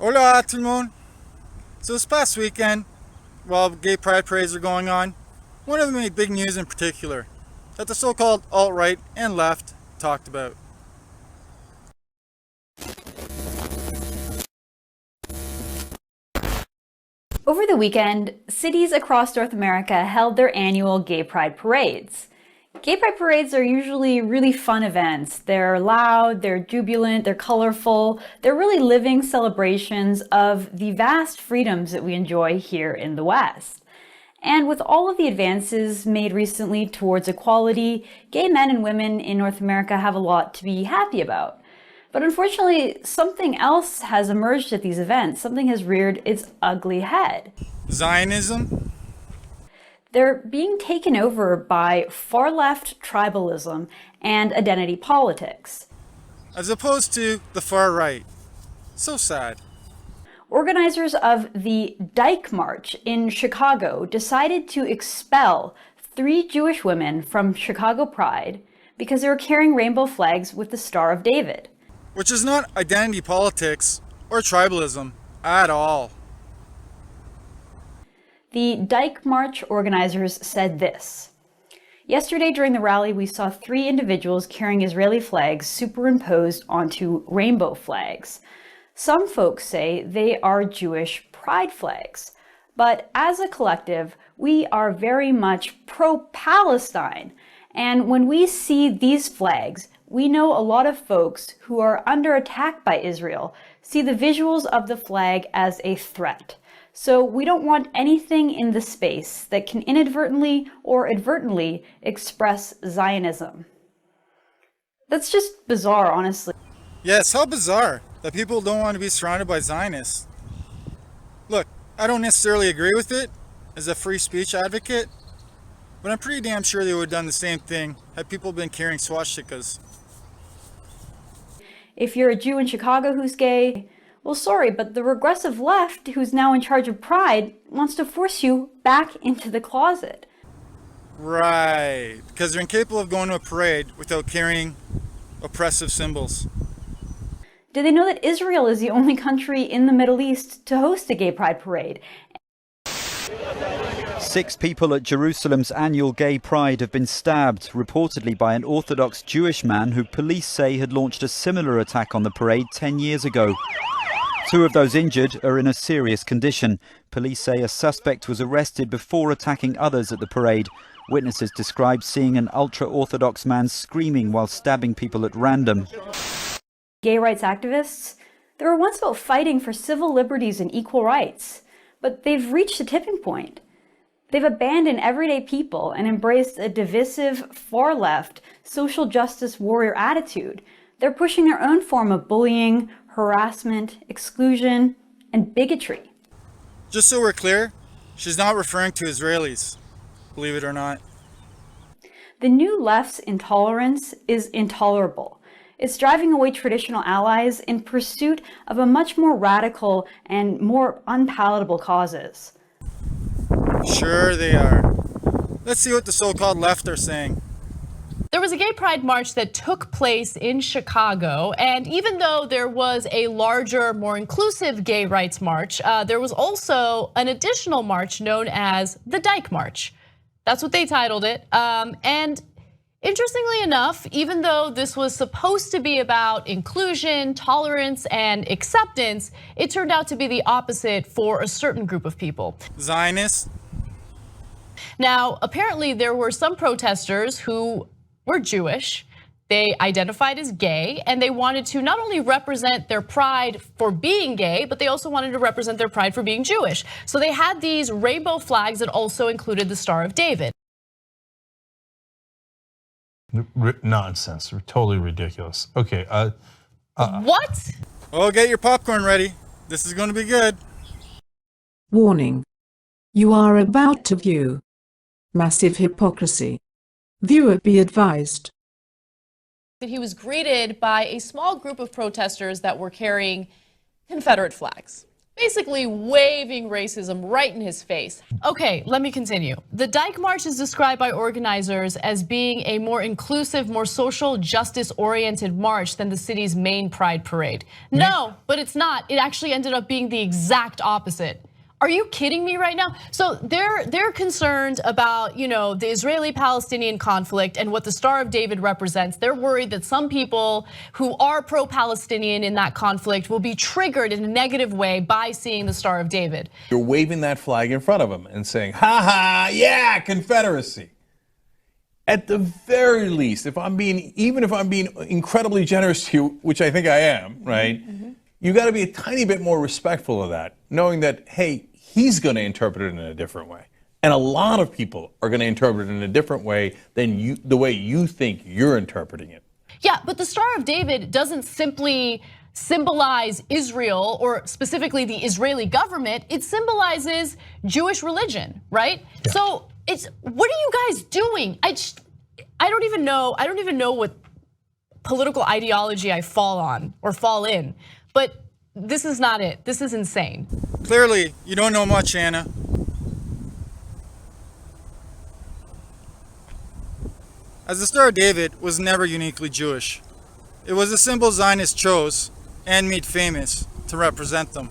Hola, tout le monde. So this past weekend, while gay pride parades are going on, one of them made big news in particular that the so-called alt-right and left talked about. Over the weekend, cities across North America held their annual gay pride parades. Gay pride parades are usually really fun events. They're loud, they're jubilant, they're colorful. They're really living celebrations of the vast freedoms that we enjoy here in the West. And with all of the advances made recently towards equality, gay men and women in North America have a lot to be happy about. But unfortunately, something else has emerged at these events. Something has reared its ugly head. Zionism? They're being taken over by far-left tribalism and identity politics. As opposed to the far right. So sad. Organizers of the Dyke March in Chicago decided to expel 3 Jewish women from Chicago Pride because they were carrying rainbow flags with the Star of David. Which is not identity politics or tribalism at all. The Dyke March organizers said this: "Yesterday during the rally, we saw 3 individuals carrying Israeli flags superimposed onto rainbow flags. Some folks say they are Jewish pride flags, but as a collective, we are very much pro-Palestine. And when we see these flags, we know a lot of folks who are under attack by Israel see the visuals of the flag as a threat. So we don't want anything in the space that can inadvertently or advertently express Zionism." That's just bizarre, honestly. Yes, how bizarre that people don't want to be surrounded by Zionists. Look, I don't necessarily agree with it as a free speech advocate, but I'm pretty damn sure they would have done the same thing had people been carrying swastikas. If you're a Jew in Chicago who's gay, well, sorry, but the regressive left, who's now in charge of Pride, wants to force you back into the closet. Right, because they're incapable of going to a parade without carrying oppressive symbols. Do they know that Israel is the only country in the Middle East to host a gay pride parade? 6 people at Jerusalem's annual gay pride have been stabbed, reportedly by an Orthodox Jewish man who police say had launched a similar attack on the parade 10 years ago. 2 of those injured are in a serious condition. Police say a suspect was arrested before attacking others at the parade. Witnesses described seeing an ultra-Orthodox man screaming while stabbing people at random. Gay rights activists, they were once about fighting for civil liberties and equal rights, but they've reached a tipping point. They've abandoned everyday people and embraced a divisive, far-left, social justice warrior attitude. They're pushing their own form of bullying, harassment, exclusion, and bigotry. Just so we're clear, she's not referring to Israelis, believe it or not. The new left's intolerance is intolerable. It's driving away traditional allies in pursuit of a much more radical and more unpalatable causes. Sure they are. Let's see what the so-called left are saying. There was a gay pride march that took place in Chicago, and even though there was a larger, more inclusive gay rights march, there was also an additional march known as the Dyke March. That's what they titled it. And interestingly enough, even though this was supposed to be about inclusion, tolerance, and acceptance, it turned out to be the opposite for a certain group of people. Zionists? Now, apparently there were some protesters who were Jewish. They identified as gay, and they wanted to not only represent their pride for being gay, but they also wanted to represent their pride for being Jewish. So they had these rainbow flags that also included the Star of David. Nonsense, totally ridiculous. Okay. What? Oh, get your popcorn ready. This is going to be good. Warning. You are about to view massive hypocrisy. Viewer be advised. He was greeted by a small group of protesters that were carrying Confederate flags. Basically waving racism right in his face. Okay, let me continue. The Dyke March is described by organizers as being a more inclusive, more social justice-oriented march than the city's main Pride parade. No, but it's not. It actually ended up being the exact opposite. Are you kidding me right now? So they're concerned about, the Israeli-Palestinian conflict and what the Star of David represents. They're worried that some people who are pro-Palestinian in that conflict will be triggered in a negative way by seeing the Star of David. You're waving that flag in front of them and saying, ha ha, yeah, Confederacy. At the very least, even if I'm being incredibly generous to you, which I think I am, right? You got to be a tiny bit more respectful of that, knowing that, hey, he's going to interpret it in a different way. And a lot of people are going to interpret it in a different way than the way you think you're interpreting it. Yeah, but the Star of David doesn't simply symbolize Israel or specifically the Israeli government. It symbolizes Jewish religion, right? Yeah. So what are you guys doing? I don't even know what political ideology I fall in. But this is not it. This is insane. Clearly, you don't know much, Anna. As the Star of David was never uniquely Jewish. It was a symbol Zionists chose and made famous to represent them.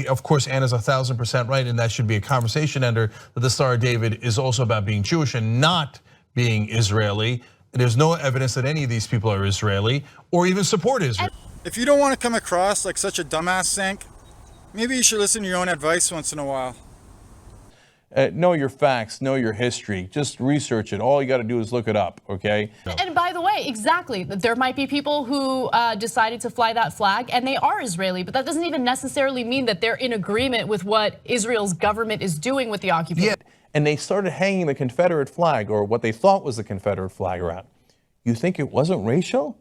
Of course, Anna's 1,000% right, and that should be a conversation ender, that the Star of David is also about being Jewish and not being Israeli. There's no evidence that any of these people are Israeli or even support Israel. If you don't want to come across like such a dumbass Sank, maybe you should listen to your own advice once in a while. Know your facts, know your history, just research it. All you got to do is look it up, okay? And by the way, exactly, there might be people who decided to fly that flag and they are Israeli, but that doesn't even necessarily mean that they're in agreement with what Israel's government is doing with the occupation. Yeah. And they started hanging the Confederate flag, or what they thought was the Confederate flag, around. You think it wasn't racial?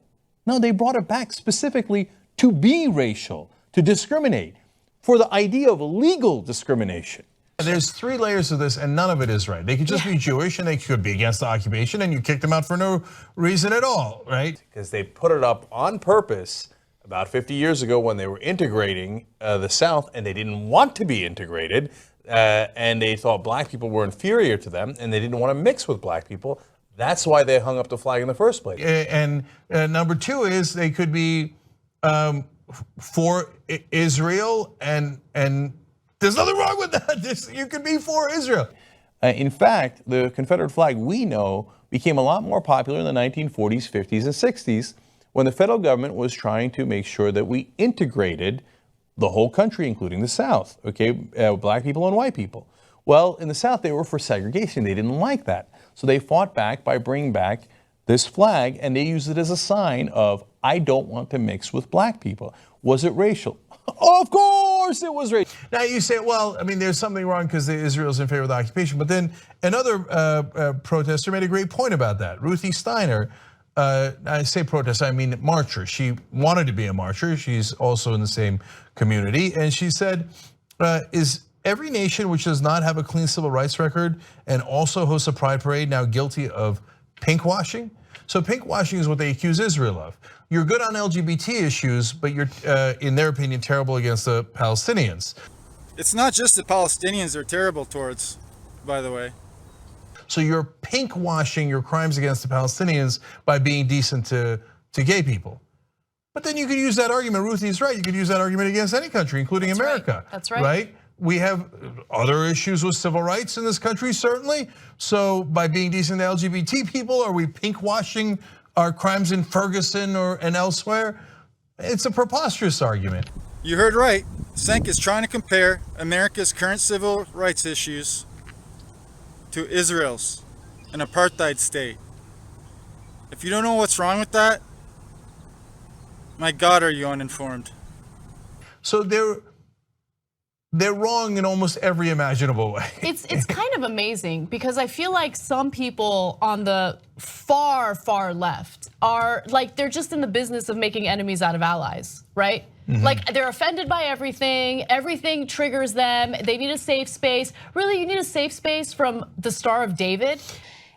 No, they brought it back specifically to be racial, to discriminate, for the idea of legal discrimination. There's 3 layers of this, and none of it is right. They could just be Jewish, and they could be against the occupation, and you kicked them out for no reason at all, right? Because they put it up on purpose about 50 years ago when they were integrating the South, and they didn't want to be integrated. And they thought black people were inferior to them, and they didn't want to mix with black people. That's why they hung up the flag in the first place. And number 2 is they could be for Israel, and there's nothing wrong with that. You could be for Israel. In fact, the Confederate flag we know became a lot more popular in the 1940s, 50s, and 60s when the federal government was trying to make sure that we integrated the whole country, including the South, okay, black people and white people. Well, in the South, they were for segregation. They didn't like that. So they fought back by bringing back this flag, and they used it as a sign of, I don't want to mix with black people. Was it racial? Of course it was racial. Now you say, well, I mean, there's something wrong because Israel's in favor of the occupation. But then another protester made a great point about that. Ruthie Steiner, I say protest, I mean marcher. She wanted to be a marcher. She's also in the same community. And she said, is every nation which does not have a clean civil rights record and also hosts a pride parade now guilty of pinkwashing? So pinkwashing is what they accuse Israel of. You're good on LGBT issues, but you're, in their opinion, terrible against the Palestinians. It's not just the Palestinians they're terrible towards, by the way. So you're pinkwashing your crimes against the Palestinians by being decent to gay people. But then you could use that argument, Ruthie's right, you could use that argument against any country, including America. That's right. Right? We have other issues with civil rights in this country, certainly. So by being decent to LGBT people, are we pinkwashing our crimes in Ferguson and elsewhere? It's a preposterous argument. You heard right. Senk is trying to compare America's current civil rights issues to Israel's, an apartheid state. If you don't know what's wrong with that, my God, are you uninformed? So they're wrong in almost every imaginable way. It's kind of amazing because I feel like some people on the far left are like, they're just in the business of making enemies out of allies, right? Mm-hmm. Like they're offended by everything triggers them, they need a safe space. Really, you need a safe space from the Star of David?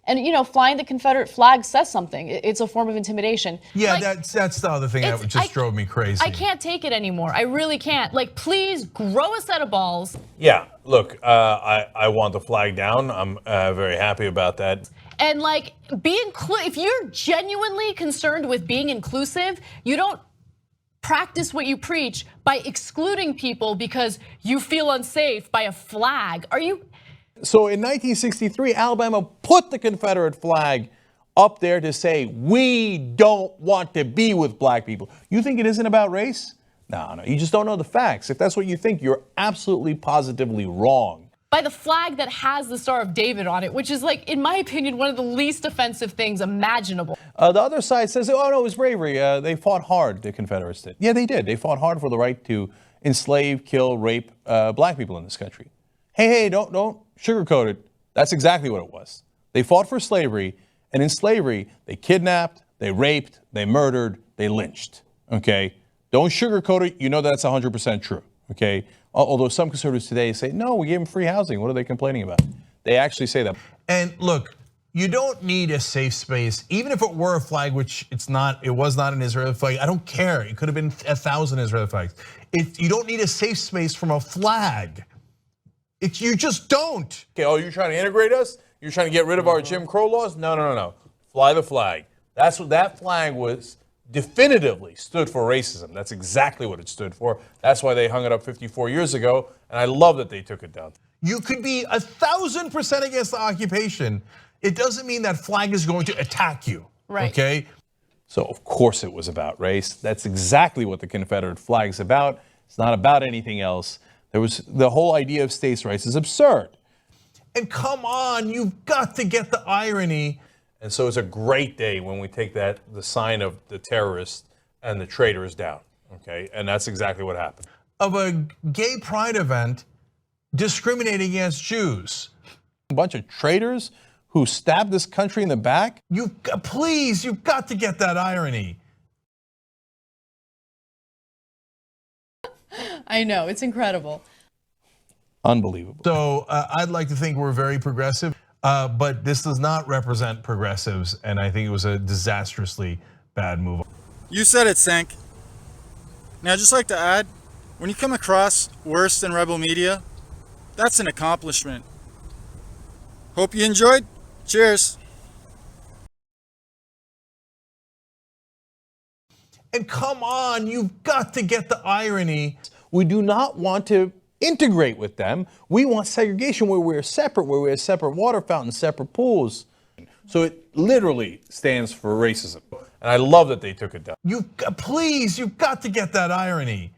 And flying the Confederate flag says something. It's a form of intimidation. Yeah, that's the other thing that just drove me crazy. I can't take it anymore. I really can't. Like, please grow a set of balls. Yeah, look, I want the flag down. I'm very happy about that. And like, if you're genuinely concerned with being inclusive, you don't practice what you preach by excluding people because you feel unsafe by a flag. Are you? So in 1963, Alabama put the Confederate flag up there to say, we don't want to be with black people. You think it isn't about race? No, you just don't know the facts. If that's what you think, you're absolutely positively wrong. By the flag that has the Star of David on it, which is, like, in my opinion, one of the least offensive things imaginable. The other side says, oh no, it was bravery. They fought hard, the Confederates did. Yeah, they did. They fought hard for the right to enslave, kill, rape black people in this country. Hey, don't sugarcoat it. That's exactly what it was. They fought for slavery, and in slavery, they kidnapped, they raped, they murdered, they lynched, okay? Don't sugarcoat it. You know that's 100% true, okay? Although some conservatives today say, no, we gave them free housing. What are they complaining about? They actually say that. And look, you don't need a safe space, even if it were a flag, which it's not. It was not an Israeli flag. I don't care. It could have been 1,000 Israeli flags. You don't need a safe space from a flag. You just don't. Okay, oh, you're trying to integrate us? You're trying to get rid of our Jim Crow laws? No. Fly the flag. That's what that flag was. Definitively stood for racism. That's exactly what it stood for. That's why they hung it up 54 years ago, and I love that they took it down. You could be 1,000% against the occupation. It doesn't mean that flag is going to attack you, right? Okay? So of course it was about race. That's exactly what the Confederate flag is about. It's not about anything else. The whole idea of states' rights is absurd. And come on, you've got to get the irony. And so it's a great day when we take the sign of the terrorists and the traitors down, okay? And that's exactly what happened. Of a gay pride event discriminating against Jews. A bunch of traitors who stabbed this country in the back. You've got to get that irony. I know, it's incredible. Unbelievable. So I'd like to think we're very progressive, but this does not represent progressives, and I think it was a disastrously bad move. You said it, Sank. Now, I'd just like to add, when you come across worse than rebel media, that's an accomplishment. Hope you enjoyed. Cheers. And come on, you've got to get the irony. We do not want to integrate with them. We want segregation where we're separate, where we have separate water fountains, separate pools. So it literally stands for racism. And I love that they took it down. You've got to get that irony.